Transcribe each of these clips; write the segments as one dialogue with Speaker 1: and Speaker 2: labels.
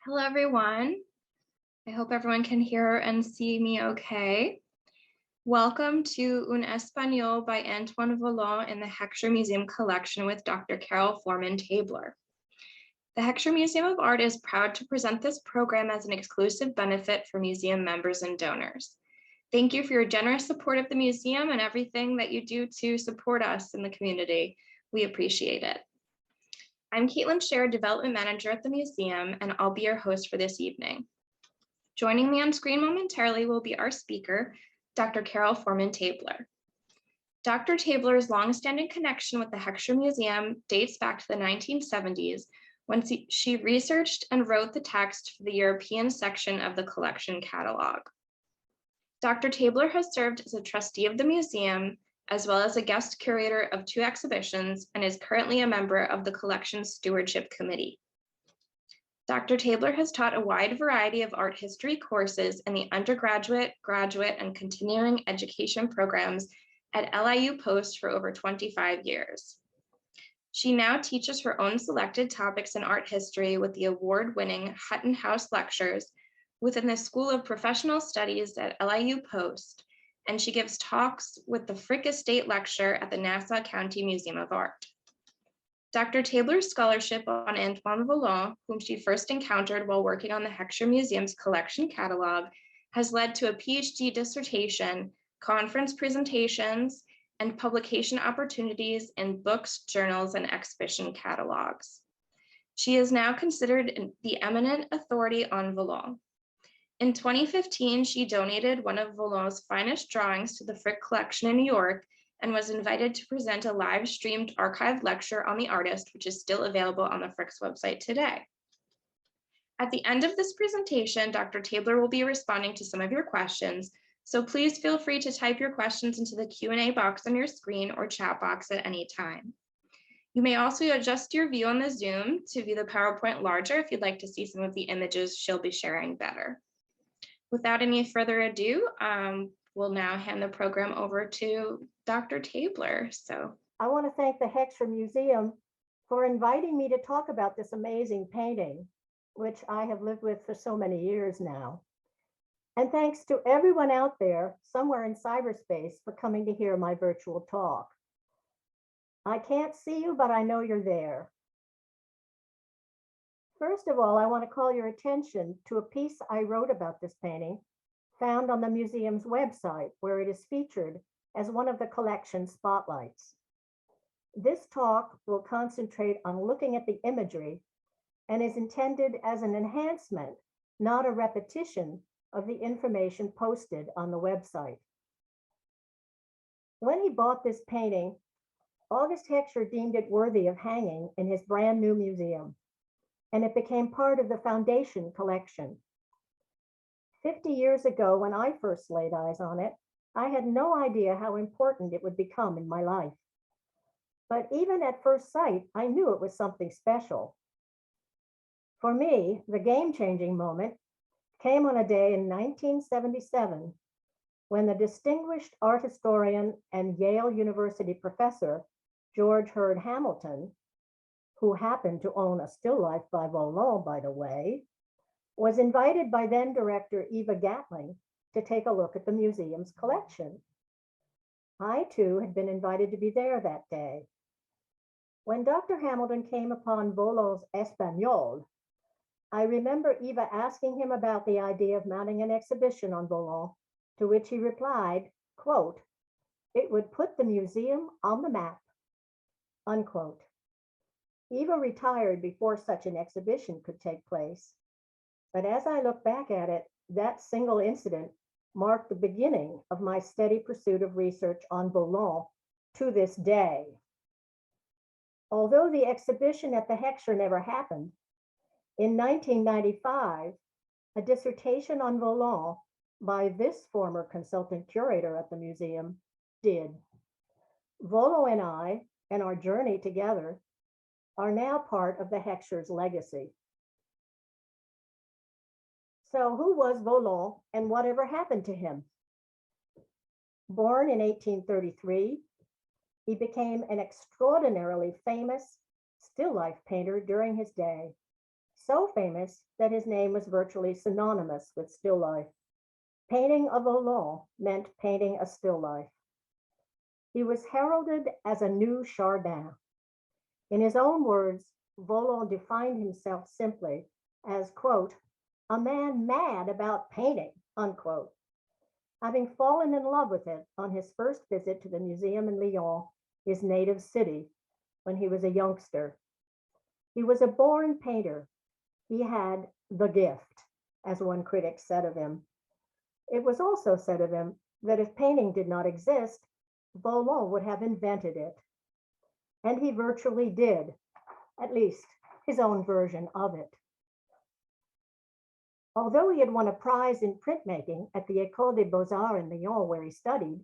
Speaker 1: Hello, everyone. I hope everyone can hear and see me okay. Welcome to Un Espagnol by Antoine Vollon in the Heckscher Museum collection with Dr. Carol Forman Tabler. The Heckscher Museum of Art is proud to present this program as an exclusive benefit for museum members and donors. Thank you for your generous support of the museum and everything that you do to support us in the community. We appreciate it. I'm Caitlin Scher, Development Manager at the museum, and I'll be your host for this evening. Joining me on screen momentarily will be our speaker, Dr. Carol Forman Tabler. Dr. Tabler's longstanding connection with the Heckscher Museum dates back to the 1970s when she researched and wrote the text for the European section of the collection catalog. Dr. Tabler has served as a trustee of the museum, as well as a guest curator of 2 exhibitions, and is currently a member of the Collections Stewardship Committee. Dr. Tabler has taught a wide variety of art history courses in the undergraduate, graduate, and continuing education programs at LIU Post for over 25 years. She now teaches her own selected topics in art history with the award-winning Hutton House Lectures within the School of Professional Studies at LIU Post, and she gives talks with the Frick Estate Lecture at the Nassau County Museum of Art. Dr. Tabler's scholarship on Antoine Vollon, whom she first encountered while working on the Heckscher Museum's collection catalog, has led to a PhD dissertation, conference presentations, and publication opportunities in books, journals, and exhibition catalogs. She is now considered the eminent authority on Vollon. In 2015, she donated one of Vollon's finest drawings to the Frick Collection in New York and was invited to present a live-streamed archived lecture on the artist, which is still available on the Frick's website today. At the end of this presentation, Dr. Tabler will be responding to some of your questions, so please feel free to type your questions into the Q&A box on your screen or chat box at any time. You may also adjust your view on the Zoom to view the PowerPoint larger if you'd like to see some of the images she'll be sharing better. Without any further ado, we'll now hand the program over to Dr. Tabler.
Speaker 2: I want to thank the Heckscher Museum for inviting me to talk about this amazing painting, which I have lived with for so many years now. And thanks to everyone out there somewhere in cyberspace for coming to hear my virtual talk. I can't see you, but I know you're there. First of all, I want to call your attention to a piece I wrote about this painting found on the museum's website, where it is featured as one of the collection spotlights. This talk will concentrate on looking at the imagery and is intended as an enhancement, not a repetition of the information posted on the website. When he bought this painting, August Heckscher deemed it worthy of hanging in his brand new museum, and it became part of the foundation collection. 50 years ago, when I first laid eyes on it, I had no idea how important it would become in my life. But even at first sight, I knew it was something special. For me, the game-changing moment came on a day in 1977 when the distinguished art historian and Yale University professor, George Hurd Hamilton, who happened to own a still life by Vollon, by the way, was invited by then director Eva Gatling to take a look at the museum's collection. I too had been invited to be there that day. When Dr. Hamilton came upon Vollon's Espagnol, I remember Eva asking him about the idea of mounting an exhibition on Vollon, to which he replied, quote, "It would put the museum on the map," unquote. Eva retired before such an exhibition could take place. But as I look back at it, that single incident marked the beginning of my steady pursuit of research on Vollon to this day. Although the exhibition at the Heckscher never happened, in 1995, a dissertation on Vollon by this former consultant curator at the museum did. Vollon and I, and our journey together, are now part of the Heckscher's legacy. So who was Vollon and whatever happened to him? Born in 1833, he became an extraordinarily famous still life painter during his day, so famous that his name was virtually synonymous with still life. Painting a Vollon meant painting a still life. He was heralded as a new Chardin. In his own words, Vollon defined himself simply as, quote, a man mad about painting, unquote, having fallen in love with it on his first visit to the museum in Lyon, his native city, when he was a youngster. He was a born painter. He had the gift, as one critic said of him. It was also said of him that if painting did not exist, Vollon would have invented it. And he virtually did, at least his own version of it. Although he had won a prize in printmaking at the École des Beaux-Arts in Lyon, where he studied,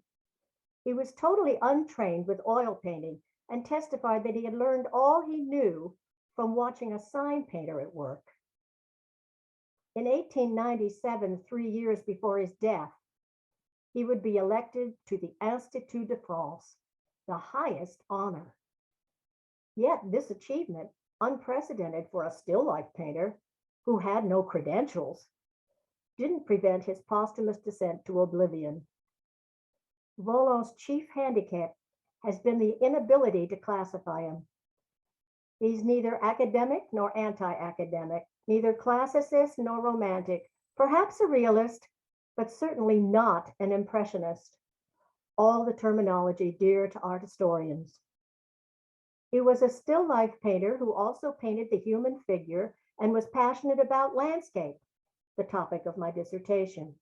Speaker 2: he was totally untrained with oil painting and testified that he had learned all he knew from watching a sign painter at work. In 1897, 3 years before his death, he would be elected to the Institut de France, the highest honor. Yet this achievement, unprecedented for a still life painter who had no credentials, didn't prevent his posthumous descent to oblivion. Vollon's chief handicap has been the inability to classify him. He's neither academic nor anti-academic, neither classicist nor romantic, perhaps a realist, but certainly not an impressionist, all the terminology dear to art historians. He was a still life painter who also painted the human figure and was passionate about landscape, the topic of my dissertation.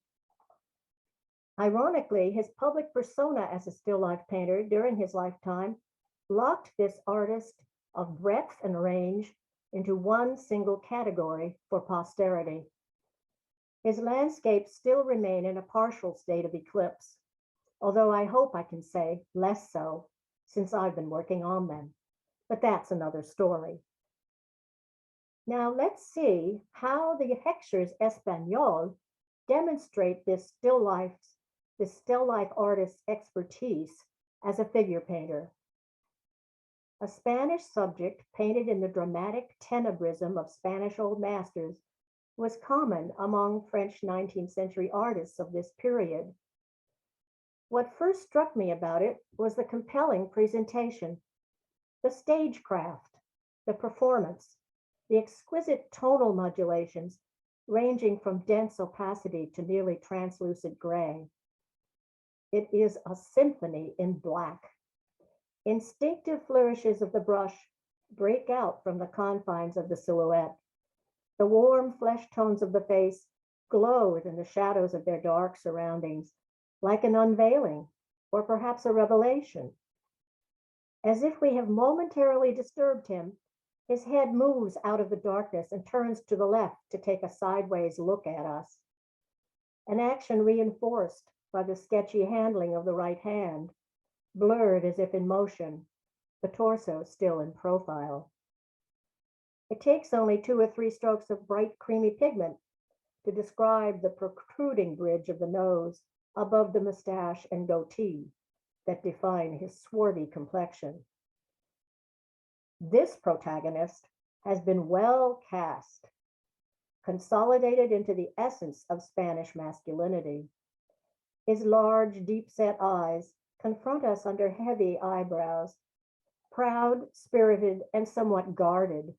Speaker 2: Ironically, his public persona as a still life painter during his lifetime locked this artist of breadth and range into one single category for posterity. His landscapes still remain in a partial state of eclipse, although I hope I can say less so since I've been working on them. But that's another story. Now let's see how the Heckscher's Espagnol demonstrate this still life artist's expertise as a figure painter. A Spanish subject painted in the dramatic tenebrism of Spanish old masters was common among French 19th century artists of this period. What first struck me about it was the compelling presentation, the stagecraft, the performance, the exquisite tonal modulations ranging from dense opacity to nearly translucent gray. It is a symphony in black. Instinctive flourishes of the brush break out from the confines of the silhouette. The warm flesh tones of the face glow within the shadows of their dark surroundings, like an unveiling, or perhaps a revelation. As if we have momentarily disturbed him, his head moves out of the darkness and turns to the left to take a sideways look at us. An action reinforced by the sketchy handling of the right hand, blurred as if in motion, the torso still in profile. It takes only 2 or 3 strokes of bright creamy pigment to describe the protruding bridge of the nose above the mustache and goatee that define his swarthy complexion. This protagonist has been well cast, consolidated into the essence of Spanish masculinity. His large, deep-set eyes confront us under heavy eyebrows, proud, spirited, and somewhat guarded,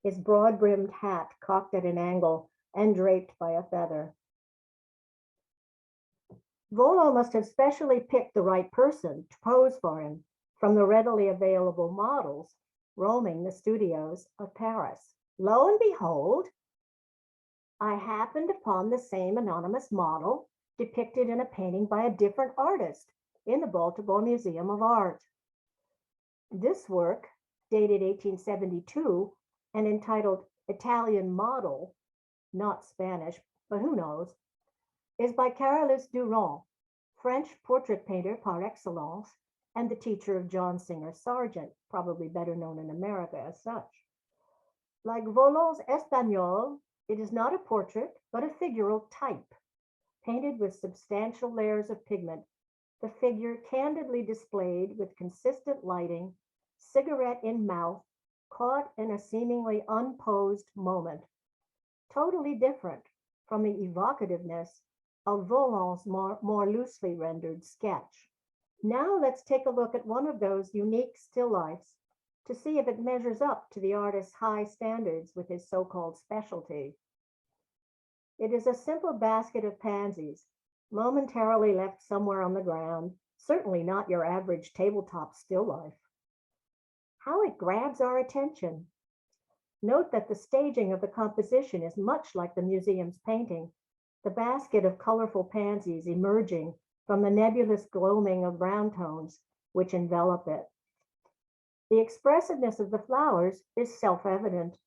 Speaker 2: his broad-brimmed hat cocked at an angle and draped by a feather. Vollon must have specially picked the right person to pose for him from the readily available models roaming the studios of Paris. Lo and behold, I happened upon the same anonymous model depicted in a painting by a different artist in the Baltimore Museum of Art. This work, dated 1872 and entitled Italian Model, not Spanish, but who knows, is by Carolus Duran, French portrait painter par excellence, and the teacher of John Singer Sargent, probably better known in America as such. Like Vollon's Espagnol, it is not a portrait, but a figural type, painted with substantial layers of pigment, the figure candidly displayed with consistent lighting, cigarette in mouth, caught in a seemingly unposed moment. totally different from the evocativeness of Vollon's more loosely rendered sketch. Now let's take a look at one of those unique still lifes to see if it measures up to the artist's high standards with his so-called specialty. It is a simple basket of pansies, momentarily left somewhere on the ground, certainly not your average tabletop still life. How it grabs our attention. Note that the staging of the composition is much like the museum's painting, the basket of colorful pansies emerging from the nebulous gloaming of brown tones which envelop it. The expressiveness of the flowers is self-evident.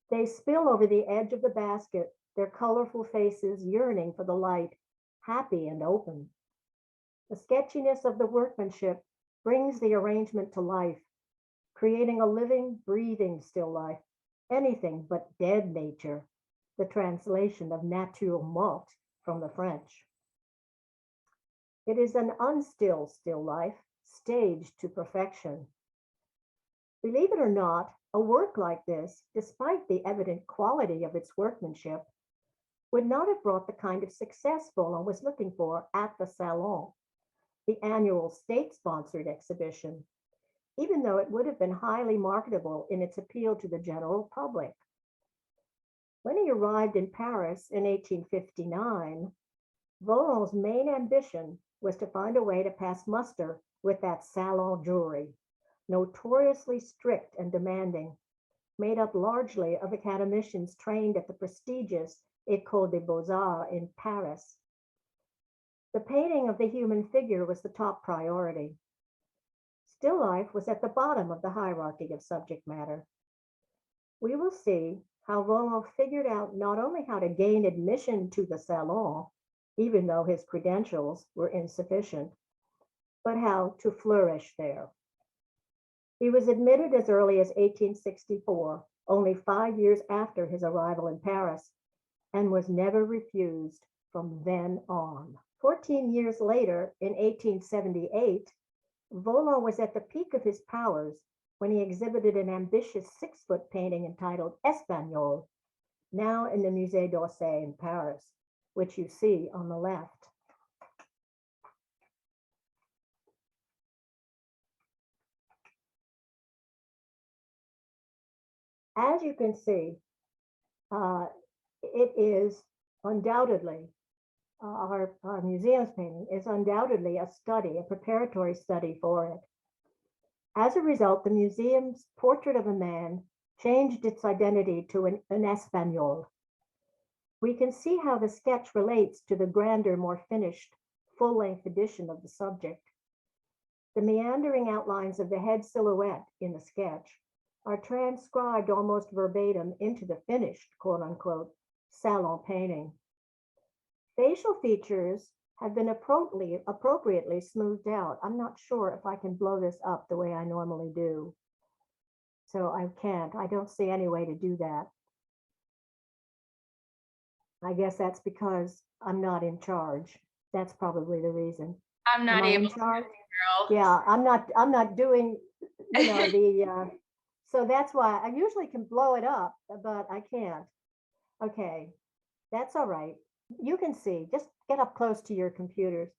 Speaker 2: They spill over the edge of the basket, their colorful faces yearning for the light, happy and open. The sketchiness of the workmanship brings the arrangement to life, creating a living, breathing still life, anything but dead nature, the translation of nature morte from the French. It is an unstill still life, staged to perfection. Believe it or not, a work like this, despite the evident quality of its workmanship, would not have brought the kind of success Vollon was looking for at the Salon, the annual state-sponsored exhibition, even though it would have been highly marketable in its appeal to the general public. When he arrived in Paris in 1859, Vollon's main ambition was to find a way to pass muster with that Salon jury, notoriously strict and demanding, made up largely of academicians trained at the prestigious École des Beaux-Arts in Paris. The painting of the human figure was the top priority. Still life was at the bottom of the hierarchy of subject matter. We will see how Vollon figured out not only how to gain admission to the Salon, even though his credentials were insufficient, but how to flourish there. He was admitted as early as 1864, only 5 years after his arrival in Paris, and was never refused from then on. 14 years later, in 1878, Vollon was at the peak of his powers when he exhibited an ambitious 6-foot painting entitled Espagnol, now in the Musée d'Orsay in Paris, which you see on the left. As you can see, it is undoubtedly, our museum's painting is undoubtedly a study, a preparatory study for it. As a result, the museum's portrait of a man changed its identity to an Espagnol. We can see how the sketch relates to the grander, more finished, full-length edition of the subject. The meandering outlines of the head silhouette in the sketch are transcribed almost verbatim into the finished, quote unquote, salon painting. Facial features have been appropriately smoothed out. I'm not sure if I can blow this up the way I normally do. So I can't, I don't see any way to do that. I guess that's because I'm not in charge. That's probably the reason.
Speaker 1: I'm not able to, girl.
Speaker 2: Yeah, I'm not doing, you know, the, so that's why I usually can blow it up, but I can't. Okay, that's all right. You can see, just get up close to your computers.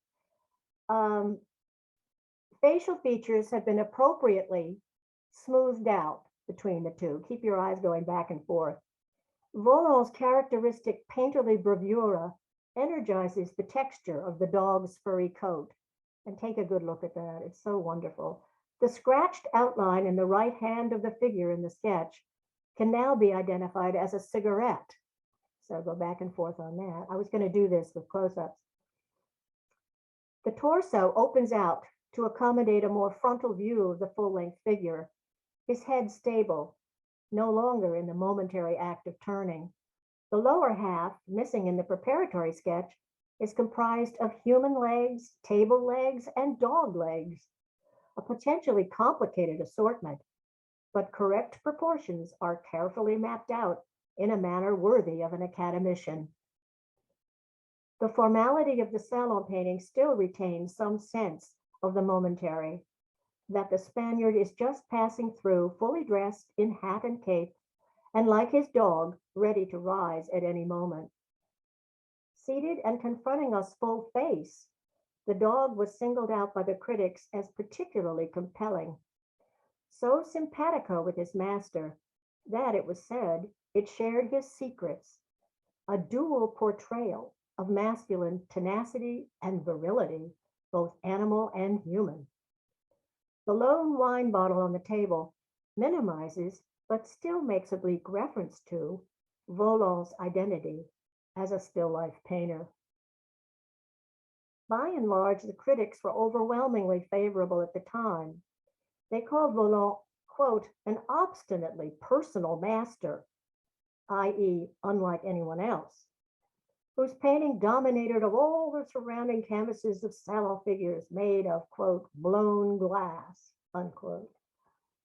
Speaker 2: Facial features have been appropriately smoothed out between the two. Keep your eyes going back and forth. Vollon's characteristic painterly bravura energizes the texture of the dog's furry coat. And take a good look at that. It's so wonderful. The scratched outline in the right hand of the figure in the sketch can now be identified as a cigarette. So I'll go back and forth on that. I was going to do this with close-ups. The torso opens out to accommodate a more frontal view of the full-length figure, his head stable, no longer in the momentary act of turning. The lower half, missing in the preparatory sketch, is comprised of human legs, table legs, and dog legs, a potentially complicated assortment, but correct proportions are carefully mapped out in a manner worthy of an academician. The formality of the salon painting still retains some sense of the momentary, that the Spaniard is just passing through fully dressed in hat and cape and like his dog, ready to rise at any moment. Seated and confronting us full face, the dog was singled out by the critics as particularly compelling. So simpatico with his master that, it was said, it shared his secrets, a dual portrayal of masculine tenacity and virility, both animal and human. The lone wine bottle on the table minimizes, but still makes oblique reference to, Vollon's identity as a still life painter. By and large, the critics were overwhelmingly favorable at the time. They called Vollon, quote, an obstinately personal master, i.e., unlike anyone else, whose painting dominated of all the surrounding canvases of sallow figures made of, quote, blown glass, unquote.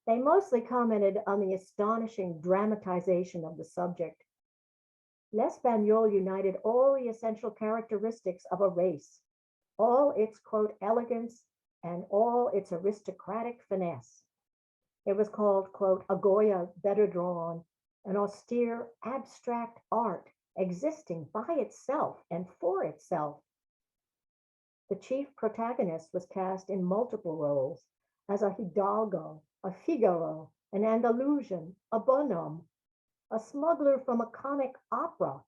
Speaker 2: They mostly commented on the astonishing dramatization of the subject. L'Espagnol united all the essential characteristics of a race, all its, quote, elegance and all its aristocratic finesse. It was called, quote, a Goya better drawn, an austere, abstract art existing by itself and for itself. The chief protagonist was cast in multiple roles as a Hidalgo, a Figaro, an Andalusian, a bonhomme, a smuggler from a comic opera,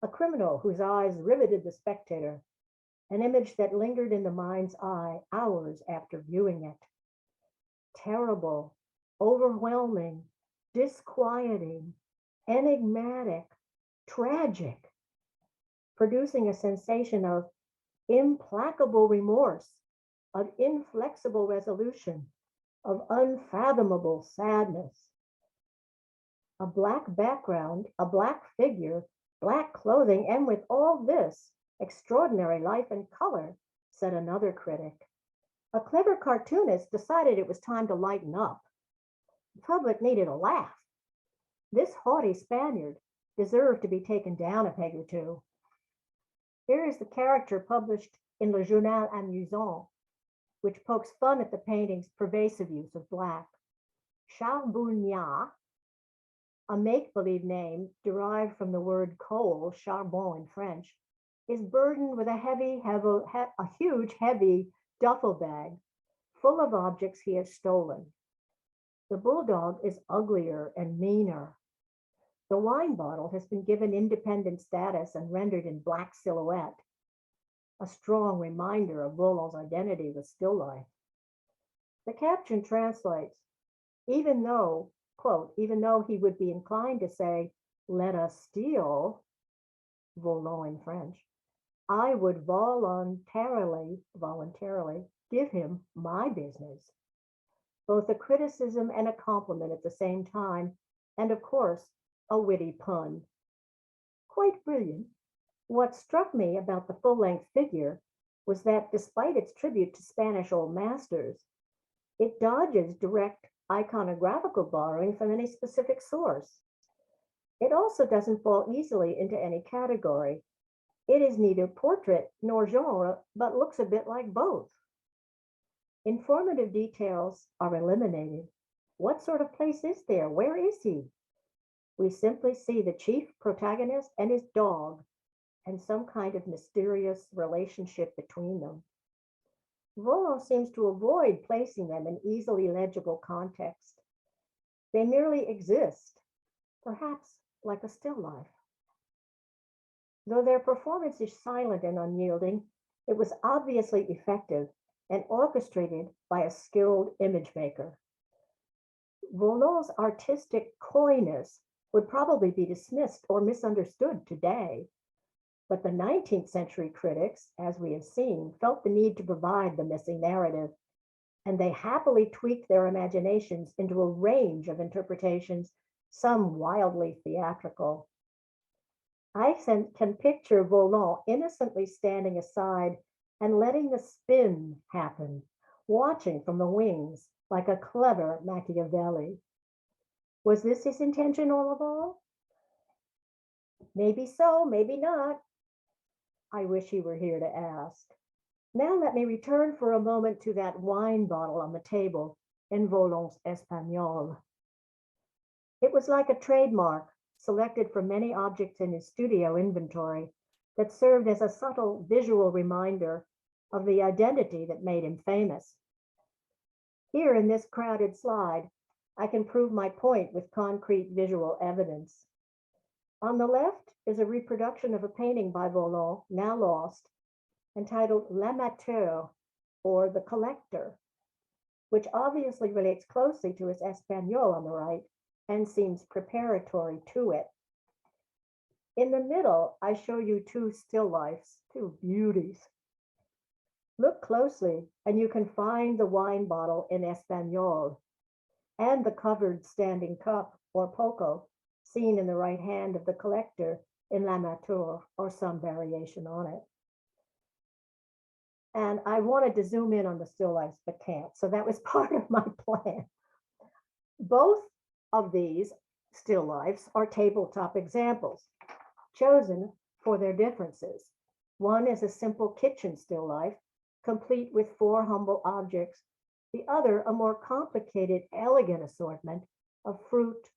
Speaker 2: a criminal whose eyes riveted the spectator, an image that lingered in the mind's eye hours after viewing it. Terrible, overwhelming, disquieting, enigmatic, tragic, producing a sensation of implacable remorse, of inflexible resolution, of unfathomable sadness. A black background, a black figure, black clothing, and with all this, extraordinary life and color, said another critic. A clever cartoonist decided it was time to lighten up. The public needed a laugh. This haughty Spaniard deserved to be taken down a peg or two. Here is the character published in Le Journal Amusant, which pokes fun at the painting's pervasive use of black. Charbonnier, a make-believe name derived from the word coal, charbon in French, is burdened with a huge, heavy duffel bag full of objects he has stolen. The bulldog is uglier and meaner. The wine bottle has been given independent status and rendered in black silhouette, a strong reminder of Vollon's identity with still life. The caption translates, even though, quote, even though he would be inclined to say, let us steal, Vollon in French, I would voluntarily give him my business. Both a criticism and a compliment at the same time, and of course, a witty pun. Quite brilliant. What struck me about the full-length figure was that despite its tribute to Spanish old masters, it dodges direct iconographical borrowing from any specific source. It also doesn't fall easily into any category. It is neither portrait nor genre, but looks a bit like both. Informative details are eliminated. What sort of place is there? Where is he? We simply see the chief protagonist and his dog, and some kind of mysterious relationship between them. Vollon seems to avoid placing them in easily legible context. They merely exist, perhaps like a still life. Though their performance is silent and unyielding, it was obviously effective and orchestrated by a skilled image maker. Vollon's artistic coyness would probably be dismissed or misunderstood today, but the 19th century critics, as we have seen, felt the need to provide the missing narrative, and they happily tweaked their imaginations into a range of interpretations, some wildly theatrical. I can picture Vollon innocently standing aside and letting the spin happen, watching from the wings like a clever Machiavelli. Was this his intention all along? Maybe so, maybe not. I wish he were here to ask. Now let me return for a moment to that wine bottle on the table in Vollon's Espagnol. It was like a trademark, selected from many objects in his studio inventory that served as a subtle visual reminder of the identity that made him famous. Here in this crowded slide, I can prove my point with concrete visual evidence. On the left is a reproduction of a painting by Vollon, now lost, entitled L'Amateur, or The Collector, which obviously relates closely to his Espagnol on the right and seems preparatory to it. In the middle, I show you two still lifes, two beauties. Look closely and you can find the wine bottle in Espagnol and the covered standing cup or poco seen in the right hand of the collector in L'Amateur or some variation on it. And I wanted to zoom in on the still lifes, but can't. So that was part of my plan. Both of these still lifes are tabletop examples, chosen for their differences. One is a simple kitchen still life, complete with 4 humble objects. The other, a more complicated, elegant assortment of fruit,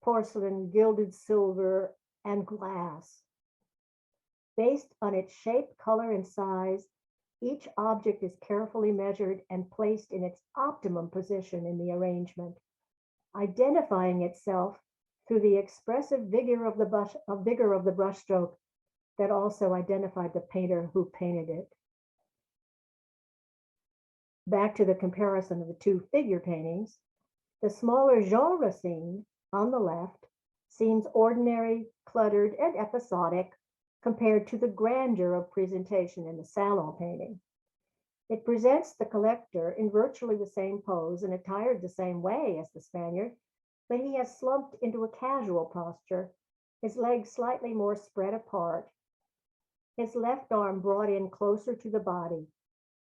Speaker 2: porcelain, gilded silver, and glass. Based on its shape, color, and size, each object is carefully measured and placed in its optimum position in the arrangement, identifying itself through the expressive vigor of the brushstroke that also identified the painter who painted it. Back to the comparison of the two figure paintings, the smaller Jean Racine on the left seems ordinary, cluttered, and episodic compared to the grandeur of presentation in the Salon painting. It presents the collector in virtually the same pose and attired the same way as the Spaniard, but he has slumped into a casual posture, his legs slightly more spread apart, his left arm brought in closer to the body,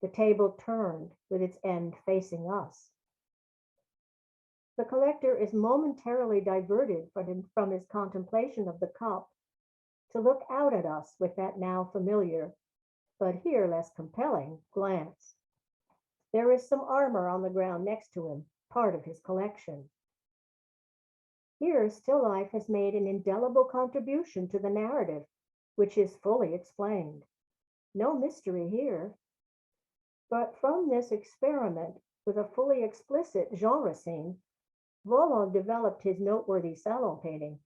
Speaker 2: the table turned with its end facing us. The collector is momentarily diverted from his contemplation of the cup to look out at us with that now familiar, but here less compelling, glance. There is some armor on the ground next to him, part of his collection. Here, still life has made an indelible contribution to the narrative, which is fully explained. No mystery here. But from this experiment with a fully explicit Jean Racine, Vollon developed his noteworthy Salon painting,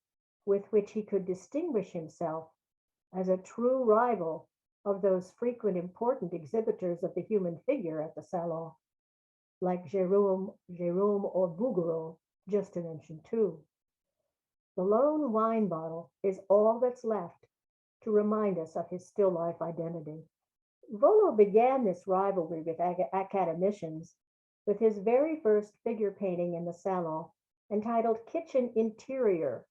Speaker 2: with which he could distinguish himself as a true rival of those frequent important exhibitors of the human figure at the Salon, like Jérôme or Bouguereau, just to mention two. The lone wine bottle is all that's left to remind us of his still life identity. Vollon began this rivalry with academicians with his very first figure painting in the Salon, entitled Kitchen Interior,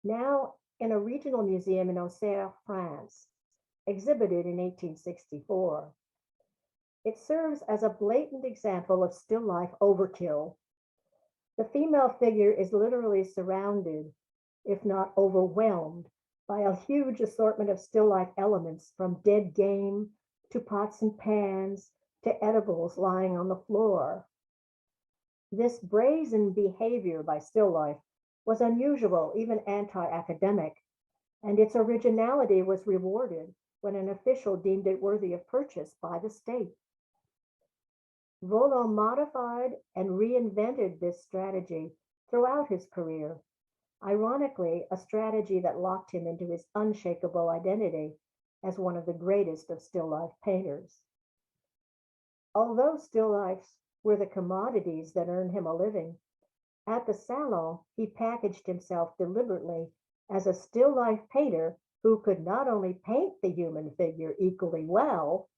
Speaker 2: now in a regional museum in Auxerre, France, exhibited in 1864. It serves as a blatant example of still life overkill. The female figure is literally surrounded, if not overwhelmed, by a huge assortment of still life elements, from dead game to pots and pans to edibles lying on the floor. This brazen behavior by still life was unusual, even anti-academic, and its originality was rewarded when an official deemed it worthy of purchase by the state. Vollon modified and reinvented this strategy throughout his career. Ironically, a strategy that locked him into his unshakable identity as one of the greatest of still life painters. Although still lifes were the commodities that earned him a living, at the Salon, he packaged himself deliberately as a still life painter who could not only paint the human figure equally well,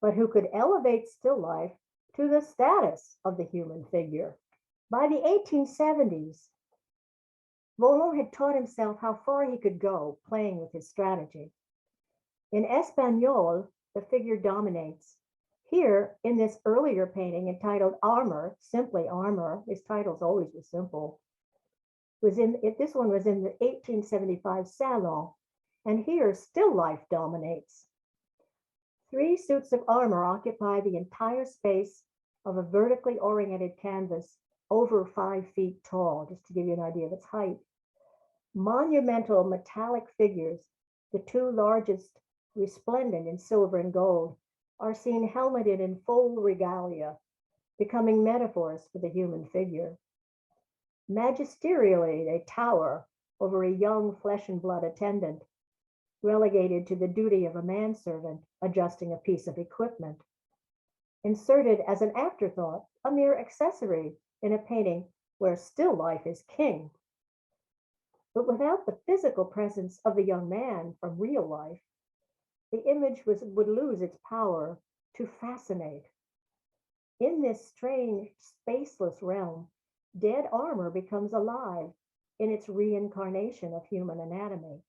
Speaker 2: but who could elevate still life to the status of the human figure. By the 1870s, Vollon had taught himself how far he could go playing with his strategy. In Espagnol, the figure dominates. Here, in this earlier painting entitled Armor, simply Armor, his titles always were simple, this one was in the 1875 Salon, and here still life dominates. 3 suits of armor occupy the entire space of a vertically oriented canvas over 5 feet tall, just to give you an idea of its height. Monumental metallic figures, the two largest resplendent in silver and gold, are seen helmeted in full regalia, becoming metaphors for the human figure. Magisterially, they tower over a young flesh and blood attendant, relegated to the duty of a manservant adjusting a piece of equipment. Inserted as an afterthought, a mere accessory in a painting where still life is king. But without the physical presence of the young man from real life, the image would lose its power to fascinate. In this strange, spaceless realm, dead armor becomes alive in its reincarnation of human anatomy.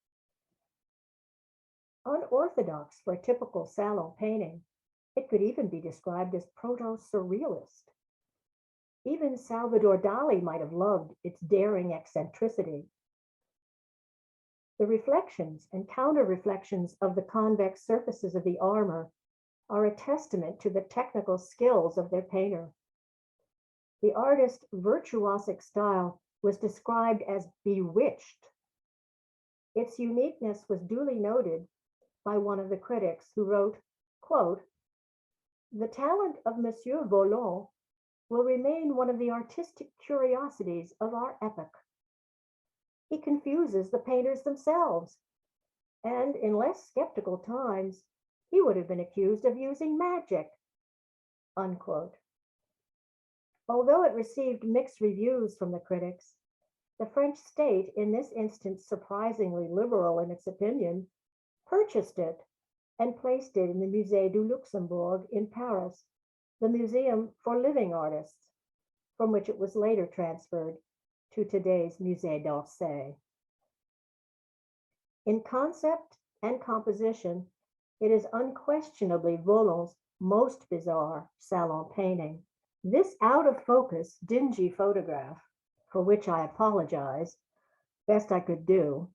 Speaker 2: Unorthodox for a typical salon painting, it could even be described as proto-surrealist. Even Salvador Dali might have loved its daring eccentricity. The reflections and counter-reflections of the convex surfaces of the armor are a testament to the technical skills of their painter. The artist's virtuosic style was described as bewitched. Its uniqueness was duly noted by one of the critics who wrote, quote, "The talent of Monsieur Vollon will remain one of the artistic curiosities of our epoch. He confuses the painters themselves, and in less skeptical times, he would have been accused of using magic," unquote. Although it received mixed reviews from the critics, the French state, in this instance surprisingly liberal in its opinion, purchased it and placed it in the Musée du Luxembourg in Paris, the museum for living artists, from which it was later transferred to today's Musée d'Orsay. In concept and composition, it is unquestionably Vollon's most bizarre salon painting. This out of focus, dingy photograph, for which I apologize, best I could do,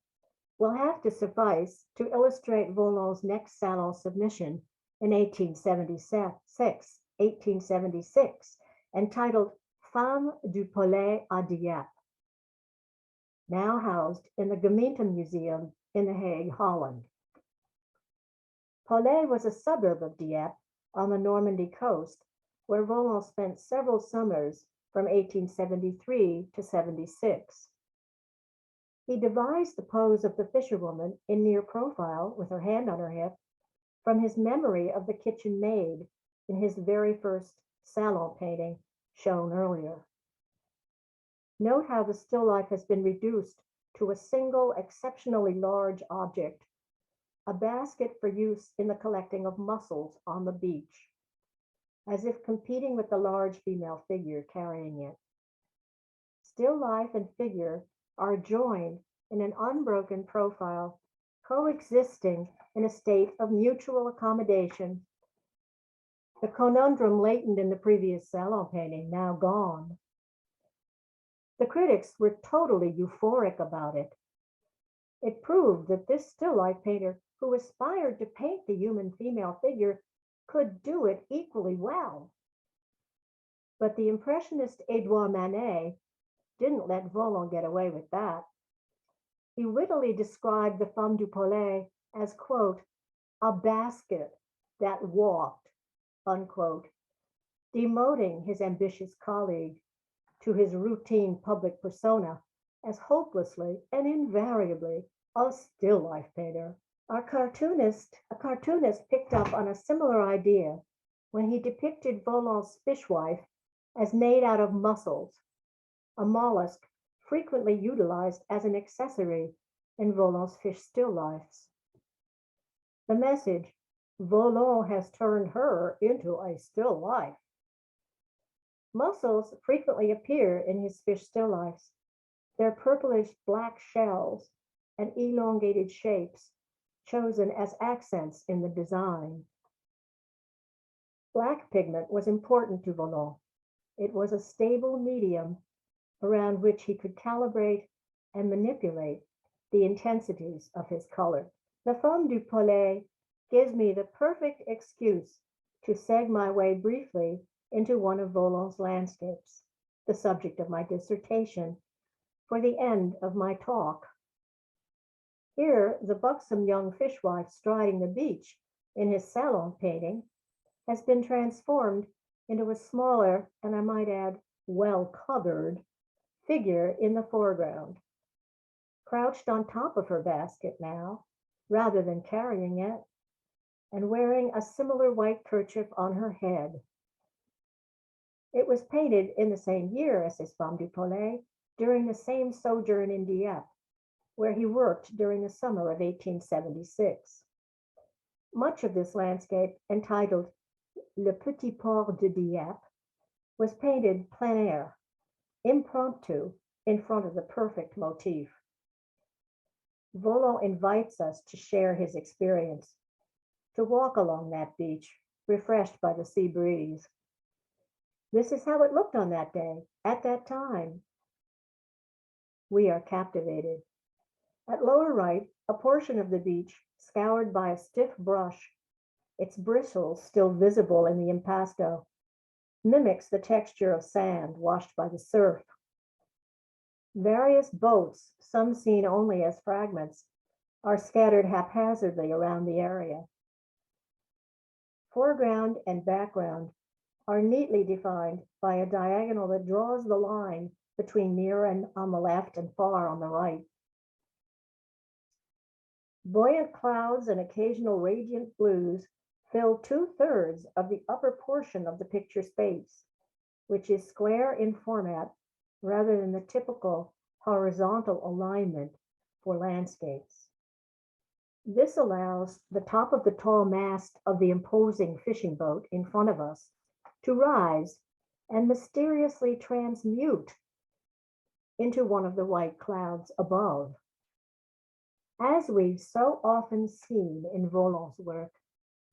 Speaker 2: will have to suffice to illustrate Vollon's next salon submission in 1876, entitled Femme du Palais à Dieppe, now housed in the Gemeente Museum in The Hague, Holland. Palais was a suburb of Dieppe on the Normandy coast, where Vollon spent several summers from 1873 to 76. He devised the pose of the fisherwoman in near profile with her hand on her hip from his memory of the kitchen maid in his very first salon painting shown earlier. Note how the still life has been reduced to a single exceptionally large object, a basket for use in the collecting of mussels on the beach, as if competing with the large female figure carrying it. Still life and figure are joined in an unbroken profile, coexisting in a state of mutual accommodation. The conundrum latent in the previous salon painting now gone. The critics were totally euphoric about it. It proved that this still life painter who aspired to paint the human female figure could do it equally well. But the impressionist Edouard Manet didn't let Vollon get away with that. He wittily described the Femme du Palais as, quote, "a basket that walked," unquote, demoting his ambitious colleague to his routine public persona as hopelessly and invariably a still life painter. A cartoonist picked up on a similar idea when he depicted Vollon's fishwife as made out of mussels, a mollusk frequently utilized as an accessory in Vollon's fish still lifes. The message, Vollon has turned her into a still life. Mussels frequently appear in his fish still lifes. Their purplish black shells and elongated shapes chosen as accents in the design. Black pigment was important to Vollon. It was a stable medium around which he could calibrate and manipulate the intensities of his color. The Femme du Palais gives me the perfect excuse to seg my way briefly into one of Vollon's landscapes, the subject of my dissertation, for the end of my talk. Here, the buxom young fishwife striding the beach in his salon painting has been transformed into a smaller, and I might add, well-covered figure in the foreground, crouched on top of her basket now, rather than carrying it, and wearing a similar white kerchief on her head. It was painted in the same year as his Femme du Palais, during the same sojourn in Dieppe, where he worked during the summer of 1876. Much of this landscape, entitled Le Petit Port de Dieppe, was painted plein air, impromptu, in front of the perfect motif. Vollon invites us to share his experience, to walk along that beach, refreshed by the sea breeze. This is how it looked on that day, at that time. We are captivated. At lower right, a portion of the beach scoured by a stiff brush, its bristles still visible in the impasto, mimics the texture of sand washed by the surf. Various boats, some seen only as fragments, are scattered haphazardly around the area. Foreground and background are neatly defined by a diagonal that draws the line between near and on the left and far on the right. Buoyant clouds and occasional radiant blues fill 2/3 of the upper portion of the picture space, which is square in format rather than the typical horizontal alignment for landscapes. This allows the top of the tall mast of the imposing fishing boat in front of us to rise and mysteriously transmute into one of the white clouds above. As we've so often seen in Vollon's work,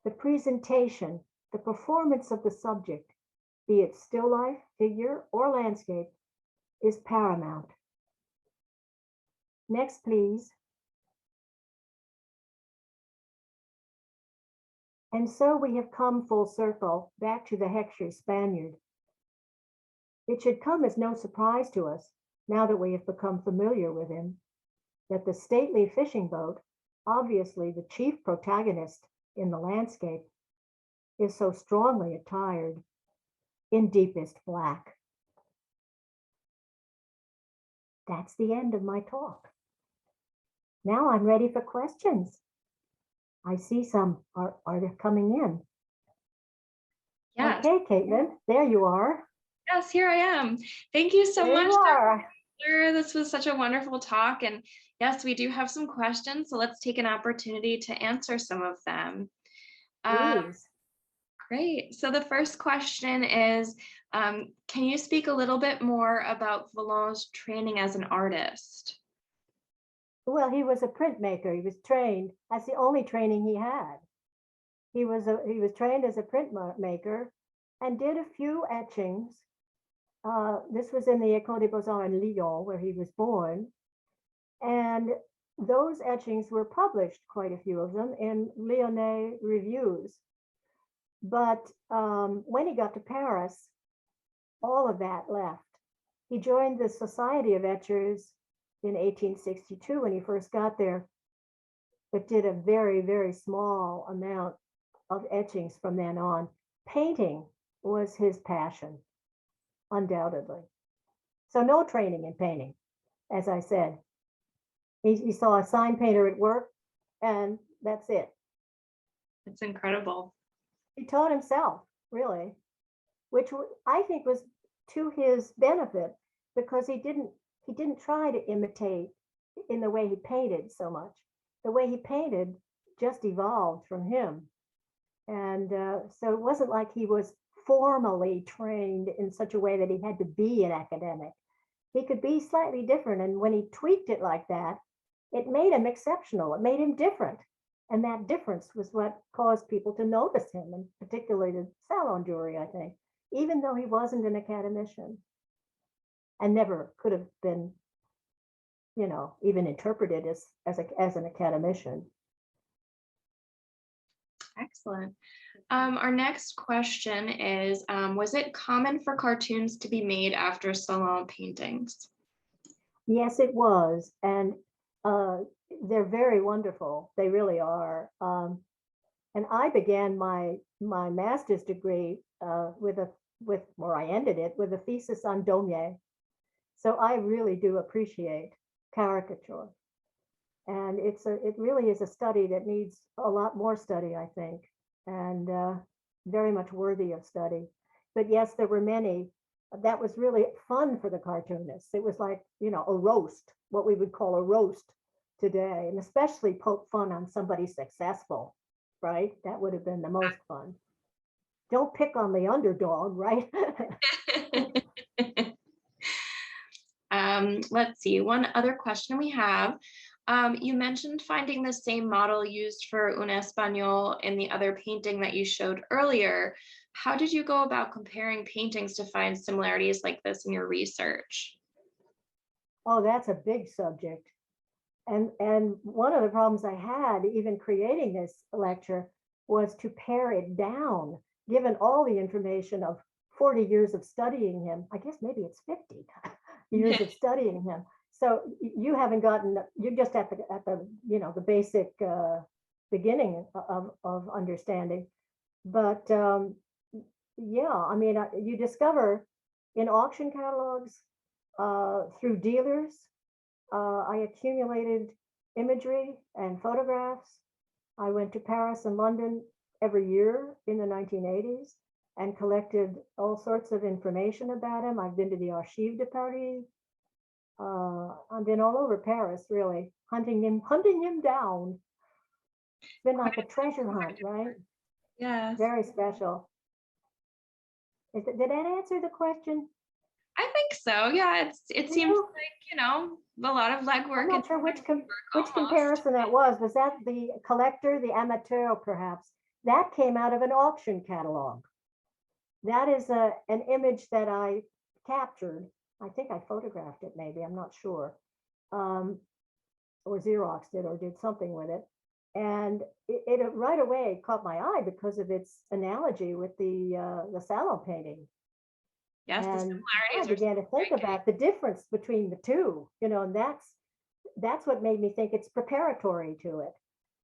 Speaker 2: the presentation, the performance of the subject, be it still life, figure, or landscape, is paramount. Next, please. And so we have come full circle back to the Heckscher Spaniard. It should come as no surprise to us, now that we have become familiar with him, that the stately fishing boat, obviously the chief protagonist in the landscape, is so strongly attired in deepest black. That's the end of my talk. Now I'm ready for questions. I see some are coming in.
Speaker 1: Yes.
Speaker 2: Okay, Caitlin, there you are.
Speaker 1: Yes, here I am. Thank you so
Speaker 2: There
Speaker 1: much,
Speaker 2: you are.
Speaker 1: Dr. This was such a wonderful talk. And yes, we do have some questions, so let's take an opportunity to answer some of them.
Speaker 2: Please.
Speaker 1: Great. So the first question is, can you speak a little bit more about Vollon's training as an artist?
Speaker 2: Well, he was a printmaker. He was trained. That's the only training he had. He was trained as a printmaker and did a few etchings. This was in the École des Beaux-Arts in Lyon, where he was born. And those etchings were published, quite a few of them, in Lyonnais reviews. But when he got to Paris, all of that left. He joined the Society of Etchers in 1862 when he first got there, but did a very, very small amount of etchings from then on. Painting was his passion, undoubtedly. So no training in painting, as I said. He saw a sign painter at work, and that's it.
Speaker 1: It's incredible.
Speaker 2: He taught himself, really, which I think was to his benefit, because he didn't try to imitate in the way he painted so much. The way he painted just evolved from him. And so it wasn't like he was formally trained in such a way that he had to be an academic. He could be slightly different. And when he tweaked it like that, it made him exceptional. It made him different. And that difference was what caused people to notice him, and particularly the salon jury, I think, even though he wasn't an academician and never could have been, even interpreted as an academician.
Speaker 1: Excellent. Our next question is, was it common for cartoons to be made after salon paintings?
Speaker 2: Yes, it was. And They're very wonderful. They really are. And I began my master's degree or I ended it with a thesis on Daumier. So I really do appreciate caricature. And it really is a study that needs a lot more study, I think, and very much worthy of study. But yes, there were many. That was really fun for the cartoonists. It was like, a roast, what we would call a roast today, and especially poke fun on somebody successful, right? That would have been the most fun. Don't pick on the underdog, right?
Speaker 1: Let's see, one other question we have. You mentioned finding the same model used for Un Espagnol in the other painting that you showed earlier. How did you go about comparing paintings to find similarities like this in your research?
Speaker 2: Oh, that's a big subject. And one of the problems I had even creating this lecture was to pare it down, given all the information of 40 years of studying him. I guess maybe it's 50 years of studying him. So you haven't gotten, you're just at the basic beginning of understanding. But yeah, I mean, you discover in auction catalogs, through dealers, I accumulated imagery and photographs. I went to Paris and London every year in the 1980s and collected all sorts of information about him. I've been to the Archives de Paris. I've been all over Paris, really, hunting him down. It's been like a treasure hunt, right?
Speaker 1: Yes.
Speaker 2: Very special. Did that answer the question?
Speaker 1: I think so. Yeah, it seems like, a lot of legwork.
Speaker 2: I'm not sure which comparison that was. Was that the collector, the amateur, perhaps? That came out of an auction catalog. That is an image that I captured. I think I photographed it, maybe, I'm not sure. Or Xeroxed it or did something with it. And it right away caught my eye because of its analogy with the salon painting.
Speaker 1: Yes,
Speaker 2: and I began to think about the difference between the two, and that's what made me think it's preparatory to it,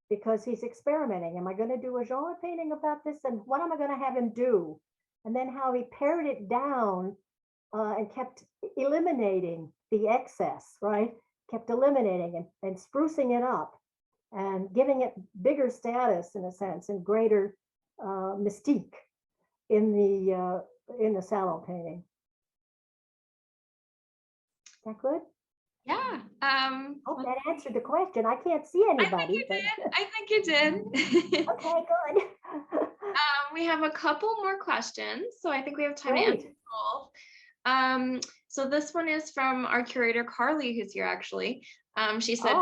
Speaker 2: because he's experimenting. Am I going to do a genre painting about this, and what am I going to have him do? And then how he pared it down and kept eliminating the excess, right? Kept eliminating and sprucing it up and giving it bigger status in a sense and greater mystique in the salon painting. Is that good?
Speaker 1: Yeah.
Speaker 2: Hope that answered the question. I can't see anybody.
Speaker 1: I think you did.
Speaker 2: Okay, good.
Speaker 1: We have a couple more questions, so I think we have time to answer both. So this one is from our curator, Carly, who's here actually. She said,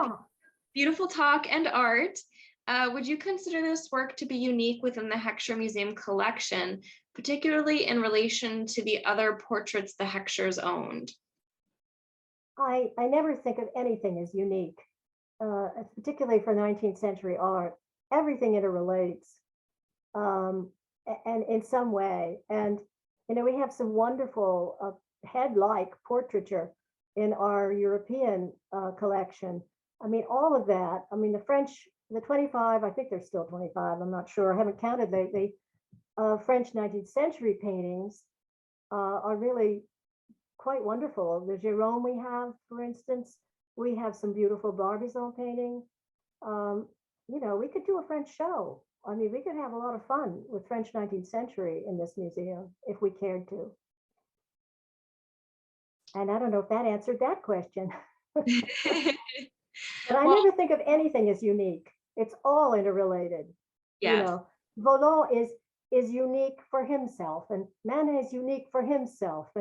Speaker 1: beautiful talk and art. Would you consider this work to be unique within the Heckscher Museum collection, particularly in relation to the other portraits the Heckschers owned?
Speaker 2: I never think of anything as unique, particularly for 19th century art. Everything interrelates, and in some way. And we have some wonderful head-like portraiture in our European collection. I mean, all of that. I mean, the 25, I think there's still 25, I'm not sure. I haven't counted the French 19th century paintings are really quite wonderful. The Gérôme we have, for instance, we have some beautiful Barbizon painting. We could do a French show. I mean, we could have a lot of fun with French 19th century in this museum if we cared to. And I don't know if that answered that question. But I never think of anything as unique. It's all interrelated.
Speaker 1: Yeah.
Speaker 2: Vollon is unique for himself, and Manet is unique for himself,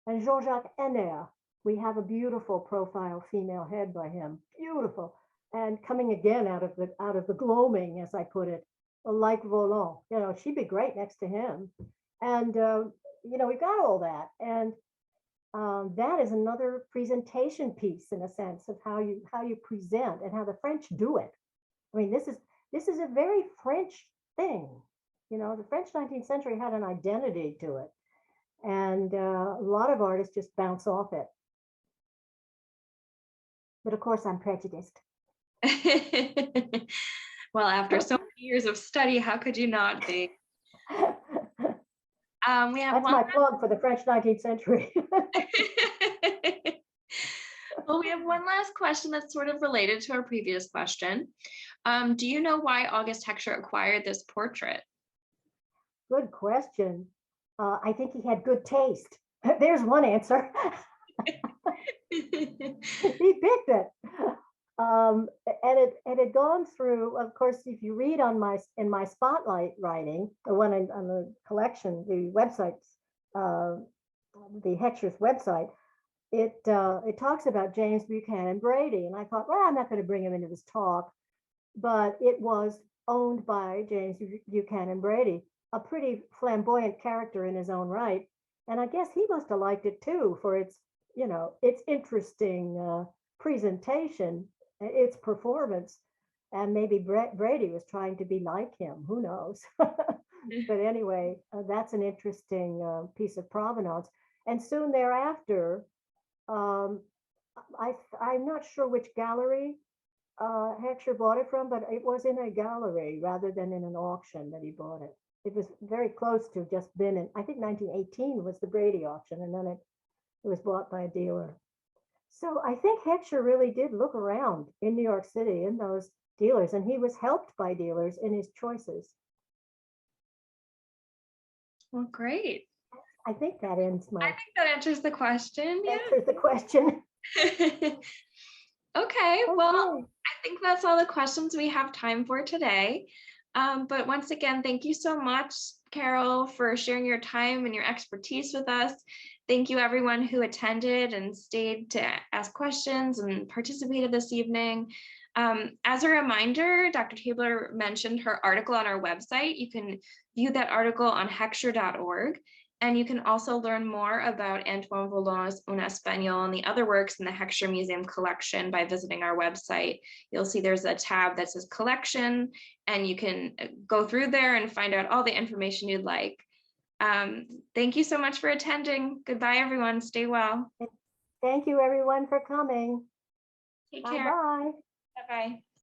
Speaker 2: and Jean-Jacques Henner, we have a beautiful profile female head by him, beautiful, and coming again out of the gloaming, as I put it, like Vollon. She'd be great next to him, and we've got all that, and that is another presentation piece in a sense of how you present and how the French do it. I mean, this is a very French thing. The French 19th century had an identity to it. And a lot of artists just bounce off it. but of course I'm prejudiced.
Speaker 1: Well, after so many years of study, how could you not be? We have
Speaker 2: That's
Speaker 1: one.
Speaker 2: my plug for the French 19th century.
Speaker 1: Well, we have one last question that's sort of related to our previous question. Do you know why August Heckscher acquired this portrait?
Speaker 2: Good question. I think he had good taste. There's one answer. He picked it. And it had gone through, of course, if you read on in my spotlight writing, the one on the collection, the websites, the Heckscher's website, it talks about James Buchanan Brady. And I thought, well, I'm not going to bring him into this talk, but it was owned by James Buchanan Brady, a pretty flamboyant character in his own right. And I guess he must have liked it too for its, its interesting presentation, its performance. And maybe Brady was trying to be like him, who knows? But anyway, that's an interesting piece of provenance. And soon thereafter, I'm not sure which gallery Heckscher bought it from, but it was in a gallery rather than in an auction that he bought it. It was very close to just been in, I think 1918 was the Brady auction, and then it was bought by a dealer. So I think Heckscher really did look around in New York City in those dealers, and he was helped by dealers in his choices.
Speaker 1: Well, great.
Speaker 2: I think that ends
Speaker 1: I think that answers the question. Yeah.
Speaker 2: Answers the question.
Speaker 1: Okay, well, I think that's all the questions we have time for today. But once again, thank you so much, Carol, for sharing your time and your expertise with us. Thank you everyone who attended and stayed to ask questions and participated this evening. As a reminder, Dr. Tabler mentioned her article on our website. You can view that article on heckscher.org. And you can also learn more about Antoine Vollon's Un Espagnol and the other works in the Heckscher Museum collection by visiting our website. You'll see there's a tab that says collection, and you can go through there and find out all the information you'd like. Thank you so much for attending. Goodbye, everyone. Stay well.
Speaker 2: Thank you, everyone, for coming.
Speaker 1: Take care.
Speaker 2: Bye-bye.
Speaker 1: Bye-bye.